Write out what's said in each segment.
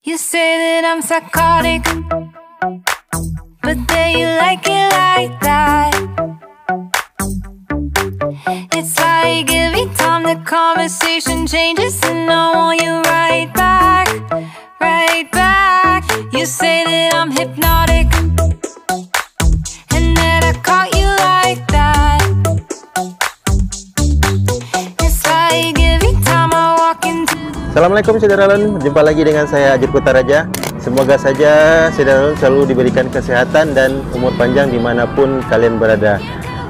You say that I'm psychotic, but then you like it like that. It's like every time the conversation changes, and I want you right back, right back. You say that I'm hypnotic, and that I caught you like that. It's like every time I walk into. Assalamualaikum Saudara-Lun, jumpa lagi dengan saya Ajit Putaraja. Semoga saja Saudara-Lun selalu diberikan kesehatan dan umur panjang dimanapun kalian berada.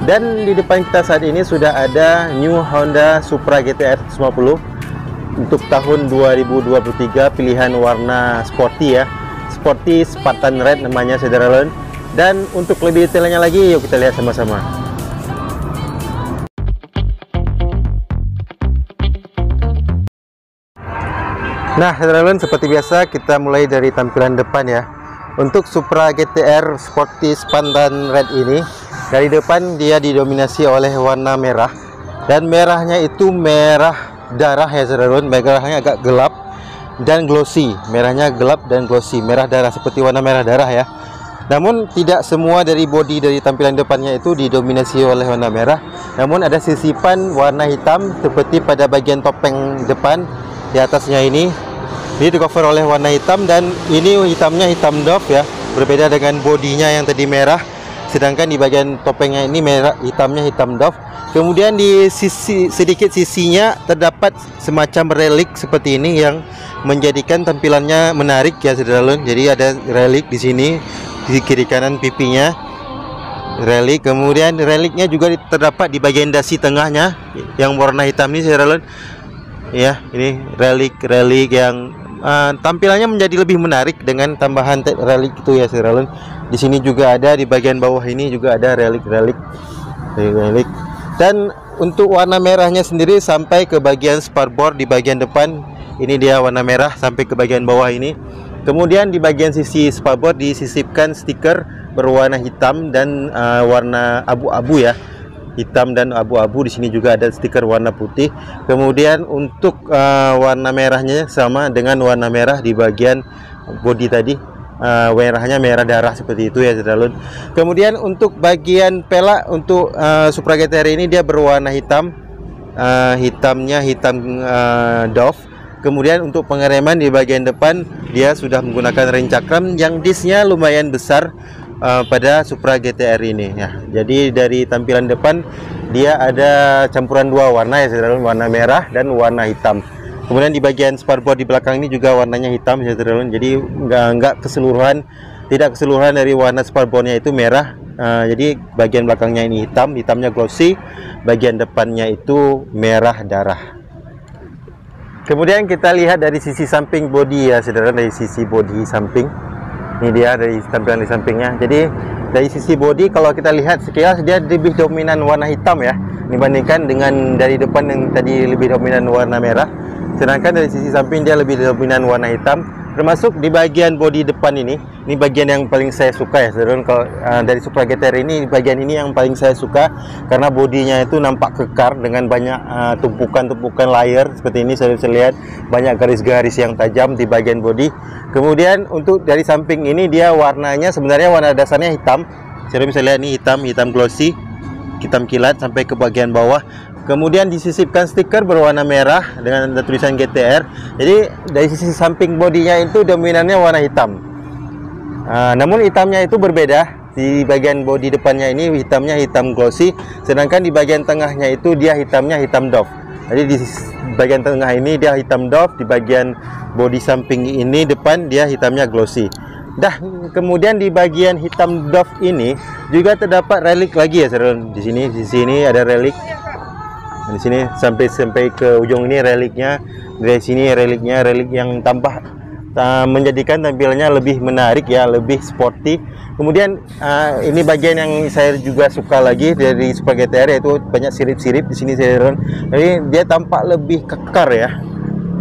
Dan di depan kita saat ini sudah ada New Honda Supra GTR 150 untuk tahun 2023, pilihan warna sporty ya, Sporty Spartan Red namanya Saudara-Lun. Dan untuk lebih detailnya lagi, yuk kita lihat sama-sama. Nah, Saudara-Lun, seperti biasa kita mulai dari tampilan depan ya. Untuk Supra GTR Sporty Spartan Red ini, dari depan dia didominasi oleh warna merah, dan merahnya itu merah darah ya Saudara-Lun. Merahnya agak gelap dan glossy, merahnya gelap dan glossy, merah darah seperti warna merah darah ya. Namun tidak semua dari bodi dari tampilan depannya itu didominasi oleh warna merah, namun ada sisipan warna hitam seperti pada bagian topeng depan di atasnya ini di cover oleh warna hitam, dan ini hitamnya hitam doff ya, berbeda dengan bodinya yang tadi merah, sedangkan di bagian topengnya ini merah, hitamnya hitam doff. Kemudian di sisi sedikit sisinya terdapat semacam relik seperti ini yang menjadikan tampilannya menarik ya Saudara-Lun. Jadi ada relik di sini di kiri kanan pipinya, relik. Kemudian reliknya juga terdapat di bagian dasi tengahnya yang warna hitam ini Saudara-Lun. Ya, ini relik yang tampilannya menjadi lebih menarik dengan tambahan relik itu ya Saudara-Lun. Di sini juga ada, di bagian bawah ini juga ada relik. Dan untuk warna merahnya sendiri sampai ke bagian sparbord di bagian depan, ini dia warna merah sampai ke bagian bawah ini. Kemudian di bagian sisi sparbord disisipkan stiker berwarna hitam dan warna abu-abu ya. Hitam dan abu-abu. Di sini juga ada stiker warna putih. Kemudian untuk warna merahnya sama dengan warna merah di bagian bodi tadi, merahnya merah darah seperti itu ya Saudara-Lun. Kemudian untuk bagian pelak untuk Supra GTR ini dia berwarna hitam, hitamnya hitam doff. Kemudian untuk pengereman di bagian depan dia sudah menggunakan ring cakram yang disnya lumayan besar pada Supra GTR ini ya. Jadi dari tampilan depan dia ada campuran dua warna ya Saudara-Lun, warna merah dan warna hitam. Kemudian di bagian sparbord di belakang ini juga warnanya hitam ya Saudara-Lun. Jadi tidak keseluruhan dari warna sparbordnya itu merah. Jadi bagian belakangnya ini hitamnya glossy, bagian depannya itu merah darah. Kemudian kita lihat dari sisi samping bodi ya Saudara-Lun, dari sisi bodi samping. Ini dia dari tampilan di sampingnya. Jadi dari sisi bodi kalau kita lihat sekilas dia lebih dominan warna hitam ya, dibandingkan dengan dari depan yang tadi lebih dominan warna merah. Sedangkan dari sisi samping dia lebih dominan warna hitam. Termasuk di bagian bodi depan ini bagian yang paling saya suka ya Saudara. Kalau dari Supra GTR ini, bagian ini yang paling saya suka karena bodinya itu nampak kekar dengan banyak tumpukan-tumpukan layer seperti ini. Saya bisa lihat banyak garis-garis yang tajam di bagian bodi. Kemudian untuk dari samping ini dia warnanya sebenarnya warna dasarnya hitam. Saya bisa lihat ini hitam glossy, hitam kilat sampai ke bagian bawah. Kemudian disisipkan stiker berwarna merah dengan ada tulisan GTR. Jadi dari sisi samping bodinya itu dominannya warna hitam. Namun hitamnya itu berbeda. Di bagian bodi depannya ini hitamnya hitam glossy, sedangkan di bagian tengahnya itu dia hitamnya hitam doff. Jadi di bagian tengah ini dia hitam doff, di bagian bodi samping ini depan dia hitamnya glossy. Kemudian di bagian hitam doff ini juga terdapat relik lagi ya Saudara. Di sini ada relik. Di sini sampai ke ujung ini reliknya. Dari sini relik yang tambah menjadikan tampilannya lebih menarik ya, lebih sporty. Kemudian ini bagian yang saya juga suka lagi dari Supra GTR, yaitu banyak sirip-sirip di sini Saudara. Jadi dia tampak lebih kekar ya.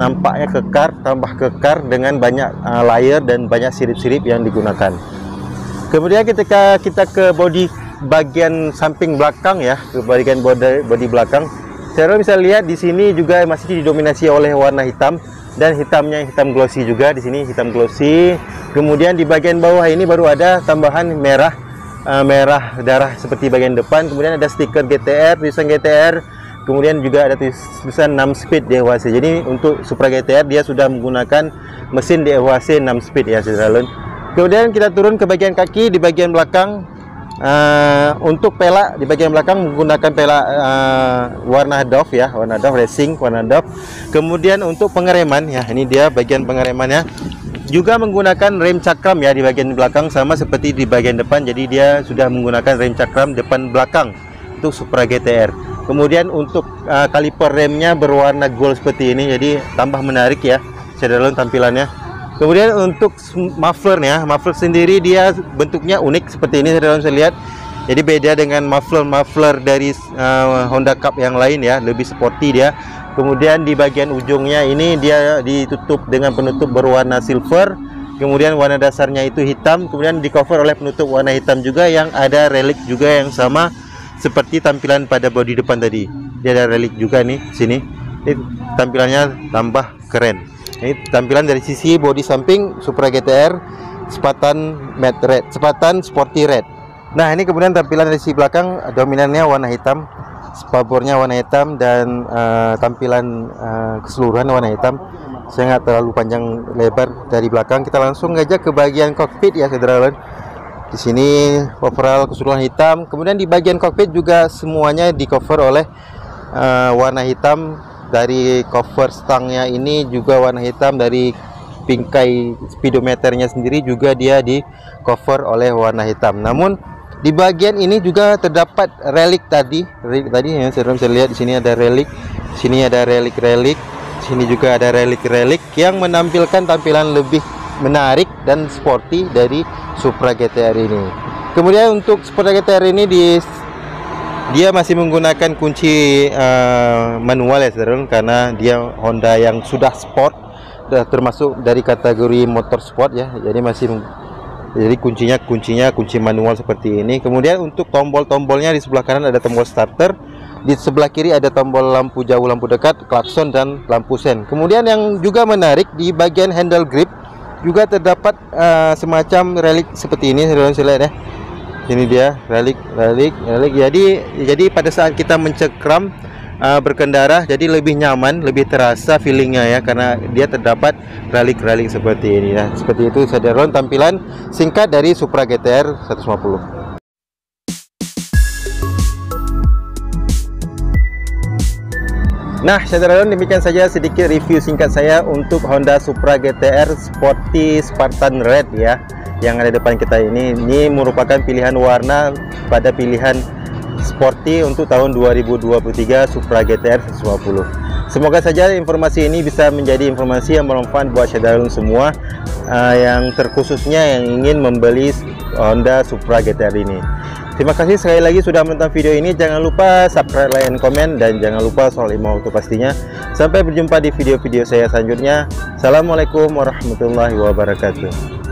Nampaknya kekar, tambah kekar dengan banyak layer dan banyak sirip-sirip yang digunakan. Kemudian ketika kita ke bodi bagian samping belakang ya, ke bagian bodi belakang, Saudara bisa lihat di sini juga masih didominasi oleh warna hitam. dan hitamnya hitam glossy juga di sini, hitam glossy. Kemudian di bagian bawah ini baru ada tambahan merah merah darah seperti bagian depan. Kemudian ada stiker GTR, tulisan GTR. Kemudian juga ada tulisan 6 speed DHWC. Jadi untuk Supra GTR dia sudah menggunakan mesin DHWC 6 speed ya saudara. Kemudian kita turun ke bagian kaki. Di bagian belakang untuk pelak di bagian belakang menggunakan pelak warna Dove ya, warna Dove racing, warna Dove. Kemudian untuk pengereman ya, ini dia bagian pengeremannya juga menggunakan rem cakram ya di bagian belakang, sama seperti di bagian depan. Jadi dia sudah menggunakan rem cakram depan belakang untuk Supra GTR. Kemudian untuk kaliper remnya berwarna gold seperti ini, jadi tambah menarik ya saudara tampilannya. Kemudian untuk mufflernya, muffler sendiri dia bentuknya unik seperti ini saudara bisa lihat. Jadi beda dengan muffler dari Honda Cup yang lain ya, lebih sporty dia. Kemudian di bagian ujungnya ini dia ditutup dengan penutup berwarna silver. Kemudian warna dasarnya itu hitam. Kemudian di cover oleh penutup warna hitam juga yang ada relik juga yang sama seperti tampilan pada bodi depan tadi. Dia ada relik juga nih sini. Ini tampilannya tambah keren. Ini tampilan dari sisi bodi samping Supra GTR sepatan matte red, sepatan sporty red. Nah ini kemudian tampilan dari sisi belakang, dominannya warna hitam, spakbornya warna hitam, dan tampilan keseluruhan warna hitam. Saya nggak terlalu panjang lebar dari belakang. Kita langsung aja ke bagian kokpit ya saudara. Di sini overall keseluruhan hitam. Kemudian di bagian kokpit juga semuanya di cover oleh warna hitam. Dari cover stangnya ini juga warna hitam, dari bingkai speedometernya sendiri juga dia di cover oleh warna hitam. Namun di bagian ini juga terdapat relik tadi ya, saya bisa lihat di sini ada relik, di sini ada relik-relik, di sini juga ada relik-relik yang menampilkan tampilan lebih menarik dan sporty dari Supra GTR ini. Kemudian untuk Supra GTR ini dia masih menggunakan kunci manual ya saudara, karena dia Honda yang sudah sport, termasuk dari kategori motor sport ya. Jadi kuncinya kunci manual seperti ini. Kemudian untuk tombol-tombolnya di sebelah kanan ada tombol starter, di sebelah kiri ada tombol lampu jauh, lampu dekat, klakson, dan lampu sen. Kemudian yang juga menarik, di bagian handle grip juga terdapat semacam relik seperti ini saudara bisa lihat ya. Ini dia relik. Jadi pada saat kita mencekram berkendara, jadi lebih nyaman, lebih terasa feelingnya ya, karena dia terdapat relik-relik seperti ini ya. Seperti itu saudara tampilan singkat dari Supra GTR 150. Nah saudara, demikian saja sedikit review singkat saya untuk Honda Supra GTR Sporty Spartan Red ya, yang ada depan kita ini. Ini merupakan pilihan warna pada pilihan sporty untuk tahun 2023 Supra GTR 150. Semoga saja informasi ini bisa menjadi informasi yang bermanfaat buat saudara semua, yang terkhususnya yang ingin membeli Honda Supra GTR ini. Terima kasih sekali lagi sudah menonton video ini. Jangan lupa subscribe, like, dan komen, dan jangan lupa soal email auto pastinya. Sampai berjumpa di video-video saya selanjutnya. Assalamualaikum warahmatullahi wabarakatuh.